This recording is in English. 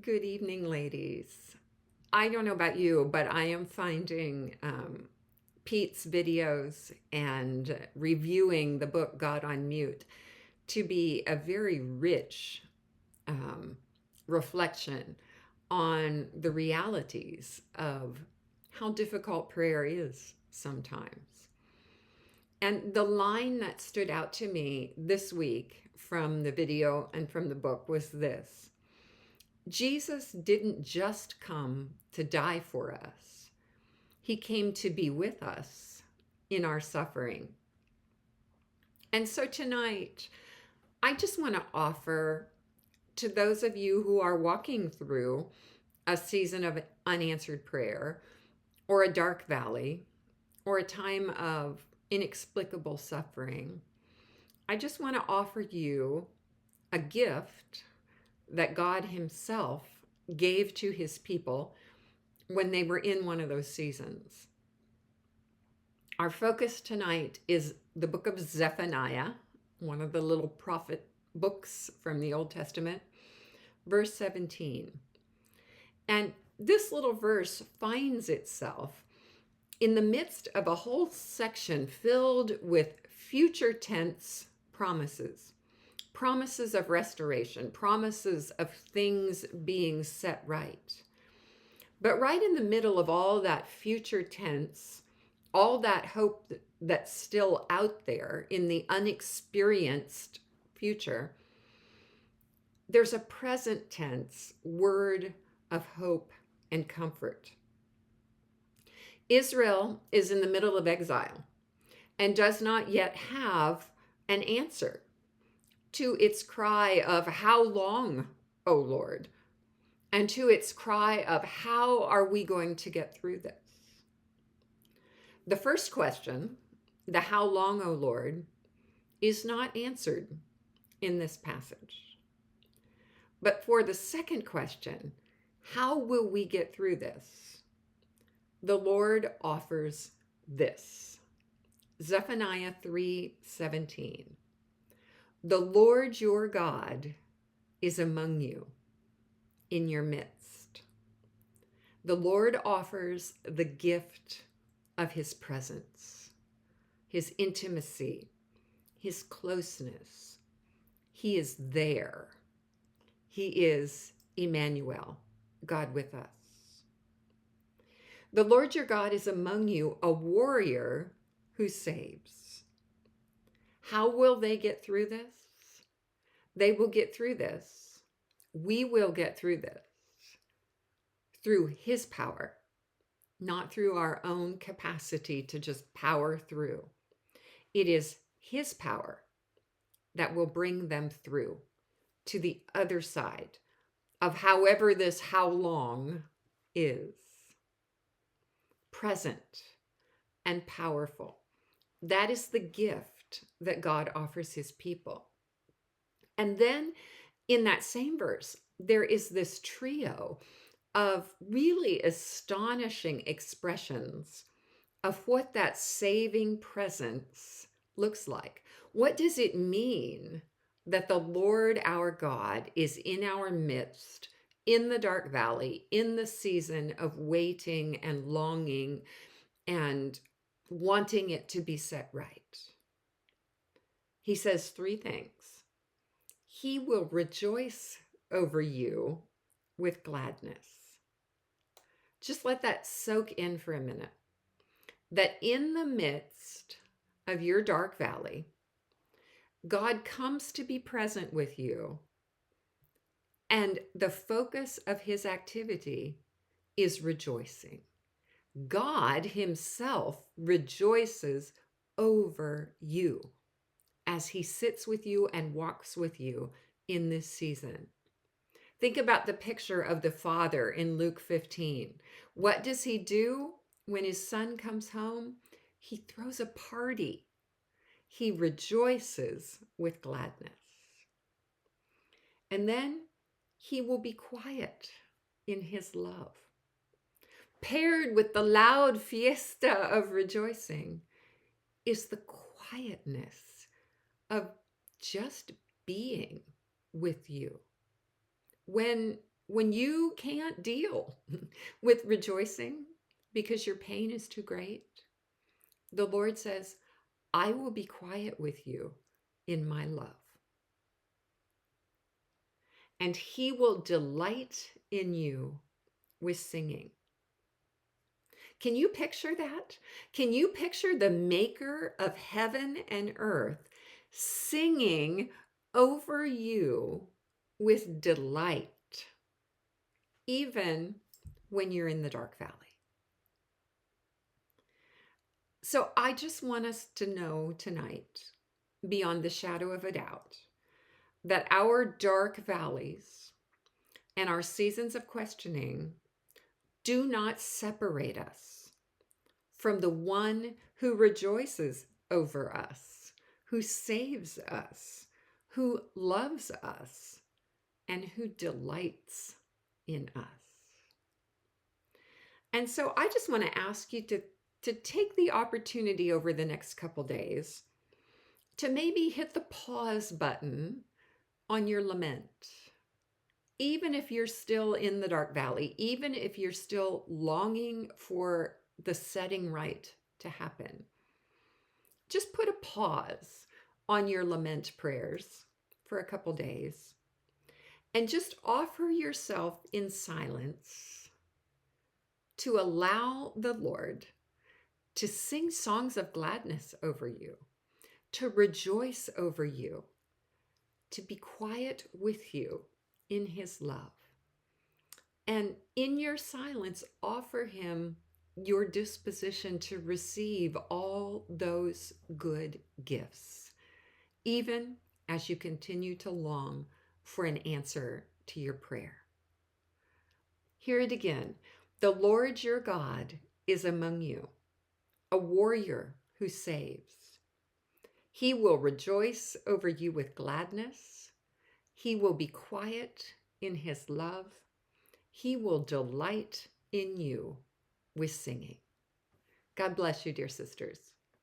Good evening, ladies. I don't know about you, but I am finding Pete's videos and reviewing the book God on Mute to be a very rich um, reflection on the realities of how difficult prayer is sometimes. And the line that stood out to me this week from the video and from the book was this: Jesus didn't just come to die for us, he came to be with us in our suffering. And so tonight, I just want to offer to those of you who are walking through a season of unanswered prayer, or a dark valley, or a time of inexplicable suffering, I just want to offer you a gift that God Himself gave to His people when they were in one of those seasons. Our focus tonight is the book of Zephaniah, one of the little prophet books from the Old Testament, verse 17. And this little verse finds itself in the midst of a whole section filled with future tense promises. Promises of restoration, promises of things being set right. But right in the middle of all that future tense, all that hope that's still out there in the unexperienced future, there's a present tense word of hope and comfort. Israel is in the middle of exile and does not yet have an answer to its cry of, "How long, O Lord?" and to its cry of, "How are we going to get through this?" The first question, the "How long, O Lord?" is not answered in this passage. But for the second question, "How will we get through this?" the Lord offers this. Zephaniah 3:17. The Lord your God is among you, in your midst. The Lord offers the gift of His presence, His intimacy, His closeness. He is there. He is Emmanuel, God with us. The Lord your God is among you, a warrior who saves. How will they get through this? They will get through this. We will get through this through His power, not through our own capacity to just power through. It is His power that will bring them through to the other side of however this how long is. Present and powerful. That is the gift that God offers His people. And then in that same verse, there is this trio of really astonishing expressions of what that saving presence looks like. What does it mean that the Lord our God is in our midst, in the dark valley, in the season of waiting and longing and wanting it to be set right? He says three things. He will rejoice over you with gladness. Just let that soak in for a minute. That in the midst of your dark valley, God comes to be present with you, and the focus of His activity is rejoicing. God Himself rejoices over you as He sits with you and walks with you in this season. Think about the picture of the Father in Luke 15. What does He do when His Son comes home? He throws a party. He rejoices with gladness. And then He will be quiet in His love. Paired with the loud fiesta of rejoicing is the quietness of just being with you. When when you can't deal with rejoicing because your pain is too great, the Lord says, I will be quiet with you in my love. And he will delight in you with singing. Can you picture that? Can you picture the maker of heaven and earth singing over you with delight, even when you're in the dark valley? So I just want us to know tonight, beyond the shadow of a doubt, that our dark valleys and our seasons of questioning do not separate us from the one who rejoices over us, who saves us, who loves us, and who delights in us. And so I just want to ask you to take the opportunity over the next couple days to maybe hit the pause button on your lament. Even if you're still in the dark valley, even if you're still longing for the setting right to happen, just put a pause on your lament prayers for a couple days and just offer yourself in silence to allow the Lord to sing songs of gladness over you, to rejoice over you, to be quiet with you in his love. And in your silence, offer him your disposition to receive all those good gifts, even as you continue to long for an answer to your prayer. Hear it again. The Lord your God is among you, a warrior who saves. He will rejoice over you with gladness. He will be quiet in his love. He will delight in you with singing. God bless you, dear sisters.